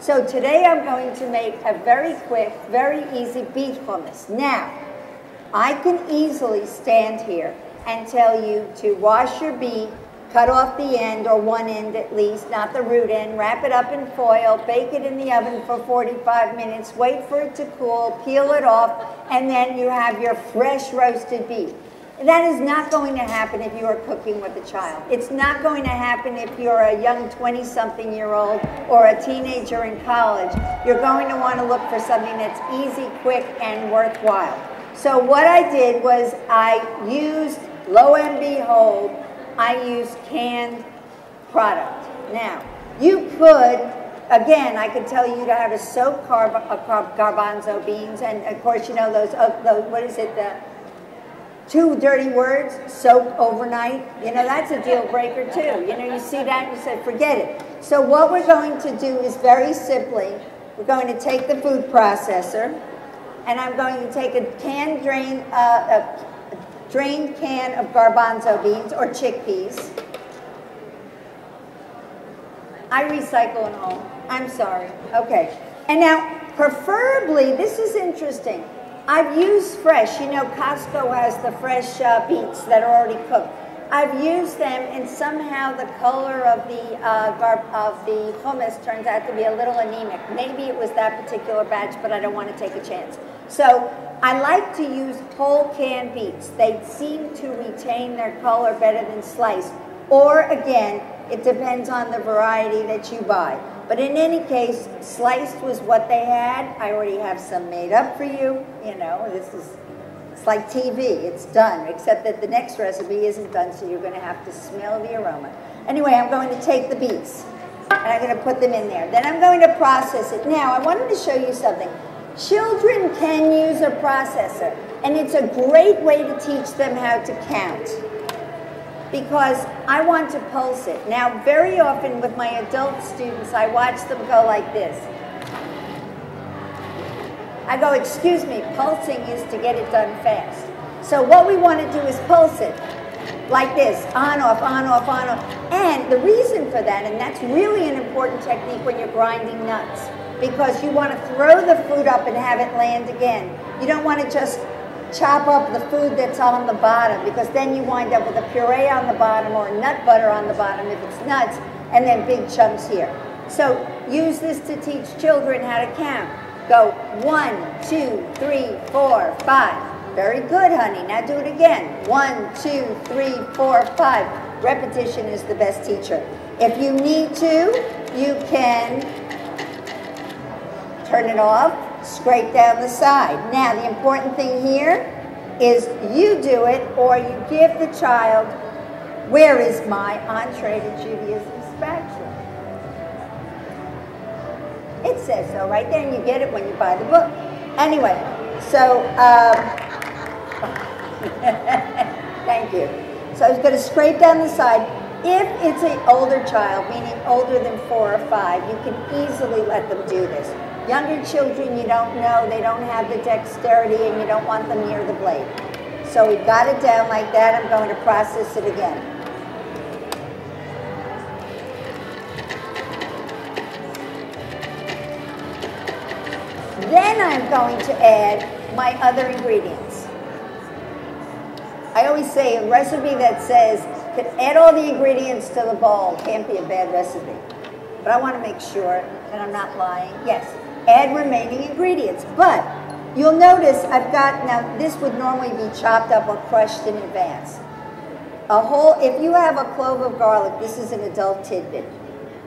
So today I'm going to make a very quick, very easy beet hummus. Now, I can easily stand here and tell you to wash your beet, cut off the end, or one end at least, not the root end, wrap it up in foil, bake it in the oven for 45 minutes, wait for it to cool, peel it off, and then you have your fresh roasted beet. That is not going to happen if you are cooking with a child. It's not going to happen if you're a young 20-something-year-old or a teenager in college. You're going to want to look for something that's easy, quick, and worthwhile. So what I did was I used, lo and behold, I used canned product. Now, you could, again, I could tell you how to soak garbanzo beans, and of course, you know those what is it, the 2 dirty words, soak overnight. You know, that's a deal breaker too. You know, you see that and you say, forget it. So what we're going to do is very simply, we're going to take the food processor, and I'm going to take a drained can of garbanzo beans or chickpeas. I recycle at home. I'm sorry. Okay. And now, preferably, this is interesting. I've used fresh. You know, Costco has the fresh beets that are already cooked. I've used them, and somehow the color of the hummus turns out to be a little anemic. Maybe it was that particular batch, but I don't want to take a chance. So I like to use whole canned beets. They seem to retain their color better than sliced. Or again, it depends on the variety that you buy. But in any case, sliced was what they had. I already have some made up for you. You know, it's like TV. It's done, except that the next recipe isn't done, so you're going to have to smell the aroma. Anyway, I'm going to take the beets, and I'm going to put them in there. Then I'm going to process it. Now, I wanted to show you something. Children can use a processor, and it's a great way to teach them how to count, because I want to pulse it. Now, very often with my adult students, I watch them go like this. I go, excuse me, pulsing is to get it done fast. So what we want to do is pulse it like this, on, off, on, off, on, off. And the reason for that, and that's really an important technique when you're grinding nuts, because you want to throw the food up and have it land again. You don't want to just chop up the food that's on the bottom, because then you wind up with a puree on the bottom or nut butter on the bottom if it's nuts, and then big chunks here. So use this to teach children how to count. Go 1, 2, 3, 4, 5. Very good, honey. Now do it again. 1, 2, 3, 4, 5. Repetition is the best teacher. If you need to, you can turn it off, scrape down the side. Now, the important thing here is you do it, or you give the child, where is my Entree to Judaism spatula? It says so right there, and you get it when you buy the book. Anyway, so, thank you. So I was going to scrape down the side. If it's an older child, meaning older than 4 or 5, you can easily let them do this. Younger children, you don't know, they don't have the dexterity, and you don't want them near the blade. So we've got it down like that. I'm going to process it again. Then I'm going to add my other ingredients. I always say a recipe that says, add all the ingredients to the bowl can't be a bad recipe. But I want to make sure that I'm not lying. Yes. Add remaining ingredients, but you'll notice I've got, now this would normally be chopped up or crushed in advance. If you have a clove of garlic, this is an adult tidbit,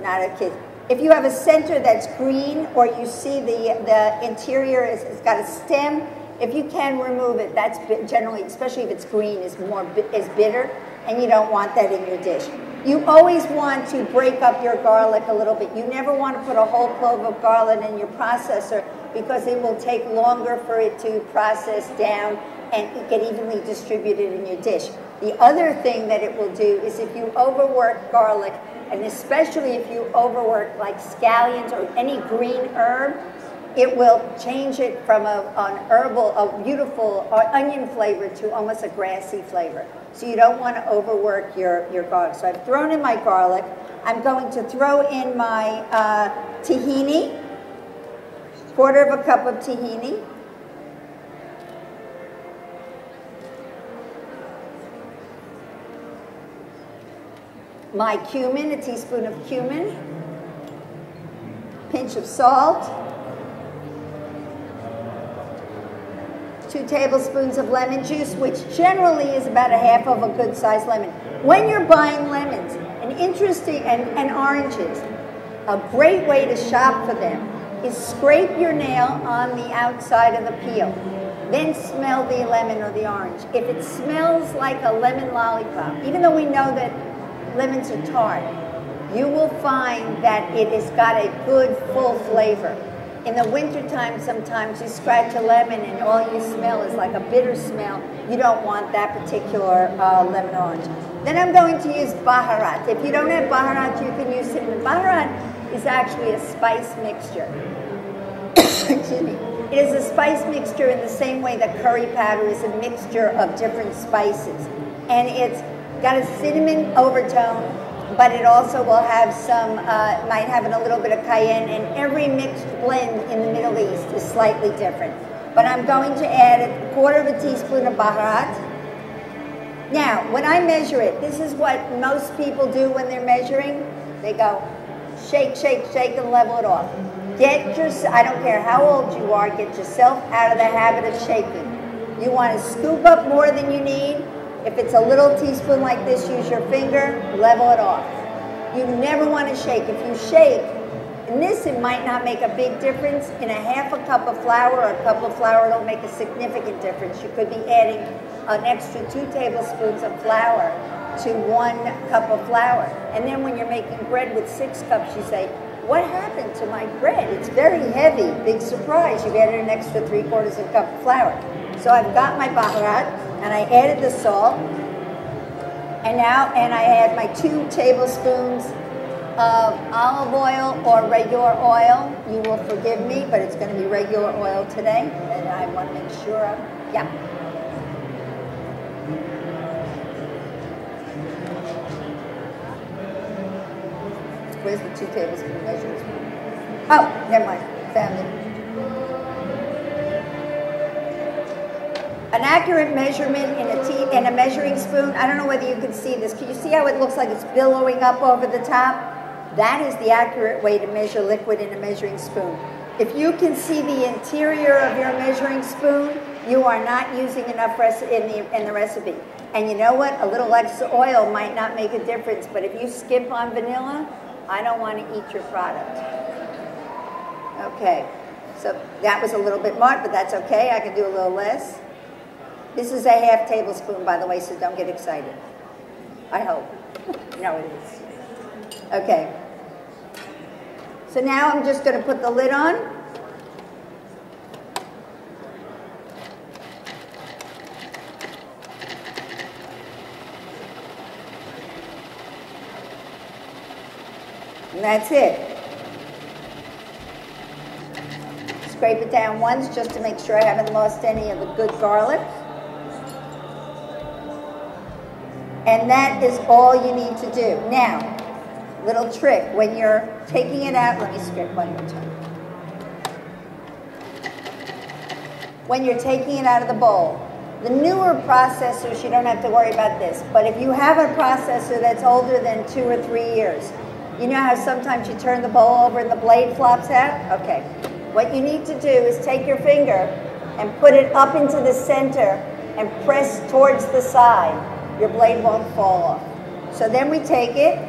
not a kid. If you have a center that's green, or you see the interior it's got a stem, if you can remove it, that's generally, especially if it's green, is bitter, and you don't want that in your dish. You always want to break up your garlic a little bit. You never want to put a whole clove of garlic in your processor, because it will take longer for it to process down and get evenly distributed in your dish. The other thing that it will do is if you overwork garlic, and especially if you overwork like scallions or any green herb, it will change it from a beautiful onion flavor to almost a grassy flavor. So you don't want to overwork your garlic. So I've thrown in my garlic. I'm going to throw in my tahini. quarter of a cup of tahini, my cumin, a teaspoon of cumin, pinch of salt, 2 tablespoons of lemon juice, which generally is about a half of a good sized lemon. When you're buying lemons, and oranges, a great way to shop for them is scrape your nail on the outside of the peel. Then smell the lemon or the orange. If it smells like a lemon lollipop, even though we know that lemons are tart, you will find that it has got a good full flavor. In the wintertime, sometimes you scratch a lemon and all you smell is like a bitter smell. You don't want that particular lemon orange. Then I'm going to use baharat. If you don't have baharat, you can use cinnamon. Baharat is actually a spice mixture. Excuse me. It is a spice mixture in the same way that curry powder is a mixture of different spices. And it's got a cinnamon overtone, but it also will have some, might have a little bit of cayenne, and every mixed blend in the Middle East is slightly different. But I'm going to add a quarter of a teaspoon of baharat. Now, when I measure it, this is what most people do when they're measuring. They go, shake, shake, shake, and level it off. I don't care how old you are, get yourself out of the habit of shaking. You want to scoop up more than you need. If it's a little teaspoon like this, use your finger, level it off. You never want to shake. If you shake, in this it might not make a big difference. In a half a cup of flour or a cup of flour, it'll make a significant difference. You could be adding an extra 2 tablespoons of flour to 1 cup of flour. And then when you're making bread with 6 cups, you say, what happened to my bread? It's very heavy. Big surprise. You've added an extra 3/4 of a cup of flour. So I've got my baharat, and I added the salt, and I add my 2 tablespoons of olive oil or regular oil. You will forgive me, but it's going to be regular oil today, and I want to make sure yeah. Where's the 2 tablespoon measures? Oh, never mind, found it. An accurate measurement in a measuring spoon, I don't know whether you can see this. Can you see how it looks like it's billowing up over the top? That is the accurate way to measure liquid in a measuring spoon. If you can see the interior of your measuring spoon, you are not using enough in the recipe. And you know what? A little extra oil might not make a difference, but if you skip on vanilla, I don't want to eat your product. Okay, so that was a little bit marked, but that's okay. I can do a little less. This is a half tablespoon, by the way, so don't get excited. I hope. No, it is. Okay. So now I'm just going to put the lid on. And that's it. Scrape it down once just to make sure I haven't lost any of the good garlic. And that is all you need to do. Now, little trick, when you're taking it out, let me scrape one more time. When you're taking it out of the bowl, the newer processors, you don't have to worry about this. But if you have a processor that's older than 2 or 3 years, you know how sometimes you turn the bowl over and the blade flops out? Okay. What you need to do is take your finger and put it up into the center and press towards the side. Your blade won't fall off. So then we take it,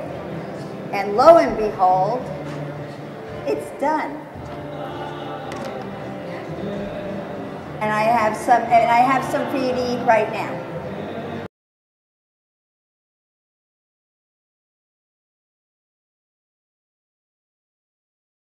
and lo and behold, it's done. And I have some for you to eat right now.